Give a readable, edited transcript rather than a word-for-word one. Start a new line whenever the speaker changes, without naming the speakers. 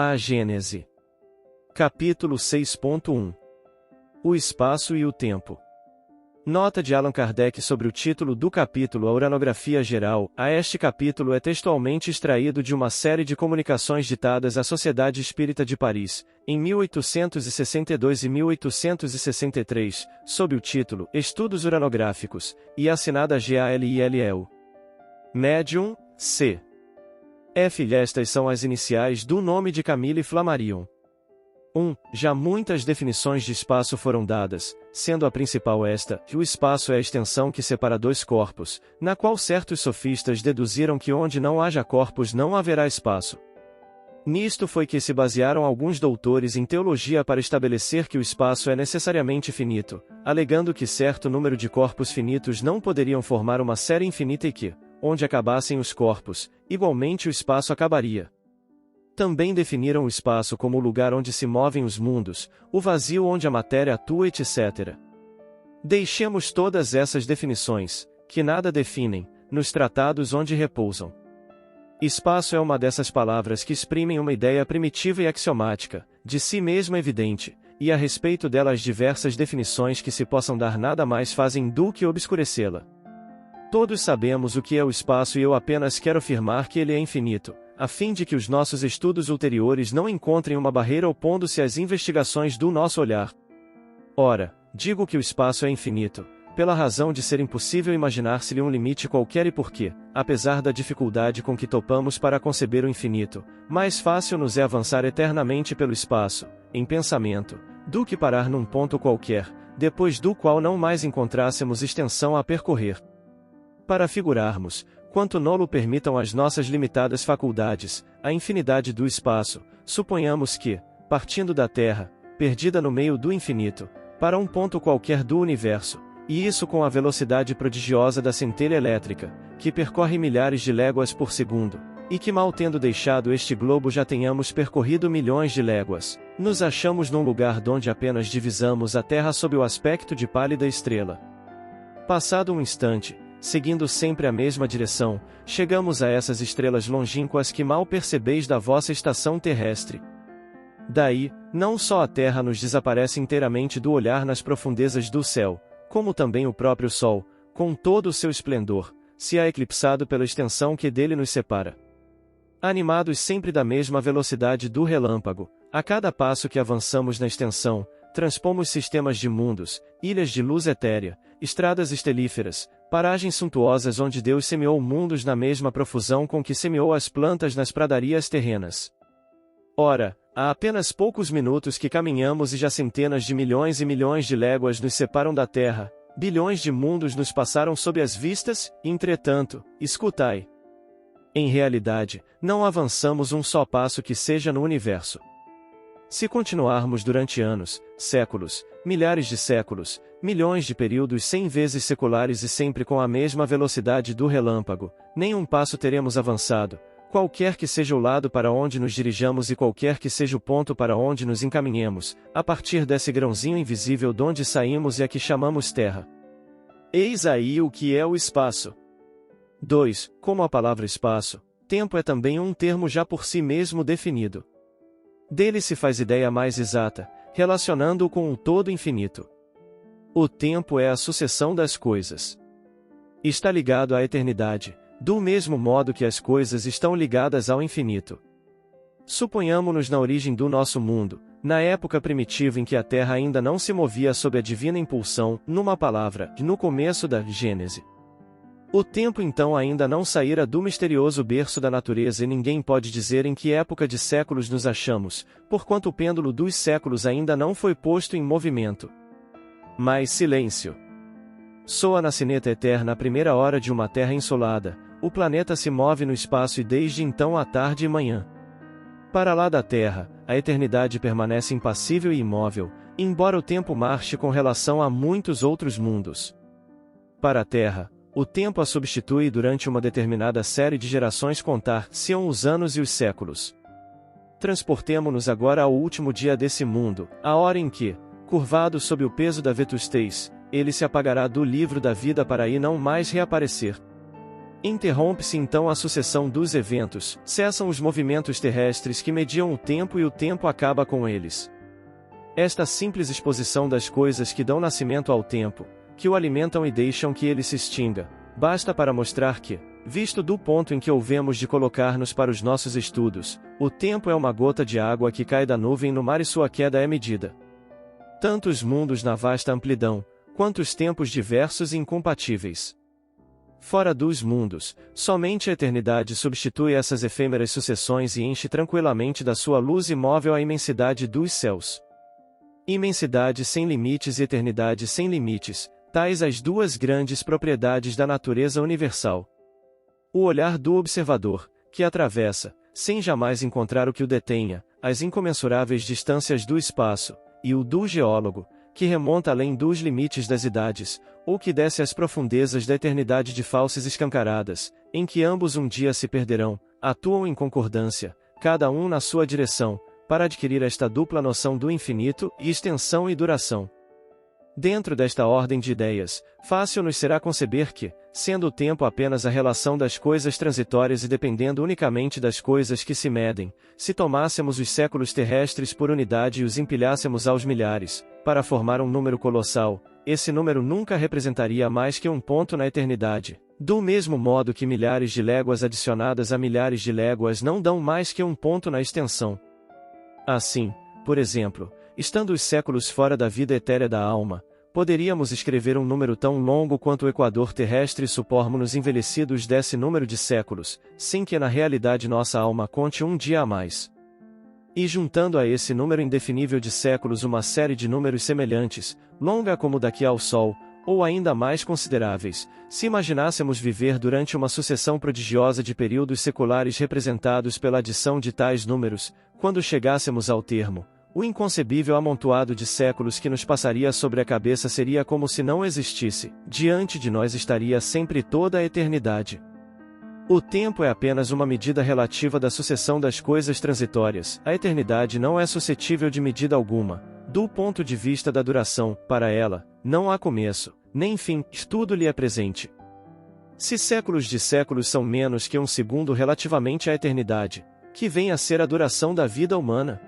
A Gênese. Capítulo 6.1. O espaço e o tempo. Nota de Allan Kardec sobre o título do capítulo A Uranografia Geral. Este capítulo é textualmente extraído de uma série de comunicações ditadas à Sociedade Espírita de Paris, em 1862 e 1863, sob o título Estudos Uranográficos, e assinada GALILEU. Médium, C. F. Estas são as iniciais do nome de Camille Flammarion. 1. Já muitas definições de espaço foram dadas, sendo a principal esta, que o espaço é a extensão que separa dois corpos, na qual certos sofistas deduziram que onde não haja corpos não haverá espaço. Nisto foi que se basearam alguns doutores em teologia para estabelecer que o espaço é necessariamente finito, alegando que certo número de corpos finitos não poderiam formar uma série infinita e que, onde acabassem os corpos, igualmente o espaço acabaria. Também definiram o espaço como o lugar onde se movem os mundos, o vazio onde a matéria atua, etc. Deixemos todas essas definições, que nada definem, nos tratados onde repousam. Espaço é uma dessas palavras que exprimem uma ideia primitiva e axiomática, de si mesma evidente, e a respeito dela as diversas definições que se possam dar nada mais fazem do que obscurecê-la. Todos sabemos o que é o espaço e eu apenas quero afirmar que ele é infinito, a fim de que os nossos estudos ulteriores não encontrem uma barreira opondo-se às investigações do nosso olhar. Ora, digo que o espaço é infinito, pela razão de ser impossível imaginar-se-lhe um limite qualquer e porque, apesar da dificuldade com que topamos para conceber o infinito, mais fácil nos é avançar eternamente pelo espaço, em pensamento, do que parar num ponto qualquer, depois do qual não mais encontrássemos extensão a percorrer. Para figurarmos, quanto nolo permitam as nossas limitadas faculdades, a infinidade do espaço, suponhamos que, partindo da Terra, perdida no meio do infinito, para um ponto qualquer do universo, e isso com a velocidade prodigiosa da centelha elétrica, que percorre milhares de léguas por segundo, e que mal tendo deixado este globo já tenhamos percorrido milhões de léguas, nos achamos num lugar donde apenas divisamos a Terra sob o aspecto de pálida estrela. Passado um instante, seguindo sempre a mesma direção, chegamos a essas estrelas longínquas que mal percebeis da vossa estação terrestre. Daí, não só a Terra nos desaparece inteiramente do olhar nas profundezas do céu, como também o próprio Sol, com todo o seu esplendor, se há eclipsado pela extensão que dele nos separa. Animados sempre da mesma velocidade do relâmpago, a cada passo que avançamos na extensão, transpomos sistemas de mundos, ilhas de luz etérea, estradas estelíferas, paragens suntuosas onde Deus semeou mundos na mesma profusão com que semeou as plantas nas pradarias terrenas. Ora, há apenas poucos minutos que caminhamos e já centenas de milhões e milhões de léguas nos separam da Terra, bilhões de mundos nos passaram sob as vistas, e entretanto, escutai. Em realidade, não avançamos um só passo que seja no universo. Se continuarmos durante anos, séculos, milhares de séculos, milhões de períodos 100 vezes seculares e sempre com a mesma velocidade do relâmpago, nem um passo teremos avançado, qualquer que seja o lado para onde nos dirijamos e qualquer que seja o ponto para onde nos encaminhemos, a partir desse grãozinho invisível donde saímos e a que chamamos Terra. Eis aí o que é o espaço. 2. Como a palavra espaço, tempo é também um termo já por si mesmo definido. Dele se faz ideia mais exata, relacionando-o com o todo infinito. O tempo é a sucessão das coisas. Está ligado à eternidade, do mesmo modo que as coisas estão ligadas ao infinito. Suponhamo-nos na origem do nosso mundo, na época primitiva em que a Terra ainda não se movia sob a divina impulsão, numa palavra, no começo da Gênese. O tempo então ainda não saíra do misterioso berço da natureza e ninguém pode dizer em que época de séculos nos achamos, porquanto o pêndulo dos séculos ainda não foi posto em movimento. Mas silêncio. Soa na sineta eterna a primeira hora de uma terra ensolada, o planeta se move no espaço e desde então a tarde e manhã. Para lá da Terra, a eternidade permanece impassível e imóvel, embora o tempo marche com relação a muitos outros mundos. Para a Terra, o tempo a substitui durante uma determinada série de gerações contar-se-ão os anos e os séculos. Transportemo-nos agora ao último dia desse mundo, a hora em que, curvado sob o peso da vetustez, ele se apagará do livro da vida para aí não mais reaparecer. Interrompe-se então a sucessão dos eventos, cessam os movimentos terrestres que mediam o tempo e o tempo acaba com eles. Esta simples exposição das coisas que dão nascimento ao tempo, que o alimentam e deixam que ele se extinga, basta para mostrar que, visto do ponto em que houvemos de colocar-nos para os nossos estudos, o tempo é uma gota de água que cai da nuvem no mar e sua queda é medida. Tanto os mundos na vasta amplidão, quanto os tempos diversos e incompatíveis. Fora dos mundos, somente a eternidade substitui essas efêmeras sucessões e enche tranquilamente da sua luz imóvel a imensidade dos céus. Imensidade sem limites e eternidade sem limites, tais as duas grandes propriedades da natureza universal. O olhar do observador, que atravessa, sem jamais encontrar o que o detenha, as incomensuráveis distâncias do espaço, e o do geólogo, que remonta além dos limites das idades, ou que desce às profundezas da eternidade de falsas escancaradas, em que ambos um dia se perderão, atuam em concordância, cada um na sua direção, para adquirir esta dupla noção do infinito, e extensão e duração. Dentro desta ordem de ideias, fácil nos será conceber que, sendo o tempo apenas a relação das coisas transitórias e dependendo unicamente das coisas que se medem, se tomássemos os séculos terrestres por unidade e os empilhássemos aos milhares, para formar um número colossal, esse número nunca representaria mais que um ponto na eternidade, do mesmo modo que milhares de léguas adicionadas a milhares de léguas não dão mais que um ponto na extensão. Assim, por exemplo, estando os séculos fora da vida etérea da alma, poderíamos escrever um número tão longo quanto o equador terrestre e supormos-nos envelhecidos desse número de séculos, sem que na realidade nossa alma conte um dia a mais. E juntando a esse número indefinível de séculos uma série de números semelhantes, longa como daqui ao Sol, ou ainda mais consideráveis, se imaginássemos viver durante uma sucessão prodigiosa de períodos seculares representados pela adição de tais números, quando chegássemos ao termo, o inconcebível amontoado de séculos que nos passaria sobre a cabeça seria como se não existisse, diante de nós estaria sempre toda a eternidade. O tempo é apenas uma medida relativa da sucessão das coisas transitórias, a eternidade não é suscetível de medida alguma, do ponto de vista da duração, para ela, não há começo, nem fim, tudo lhe é presente. Se séculos de séculos são menos que um segundo relativamente à eternidade, que vem a ser a duração da vida humana?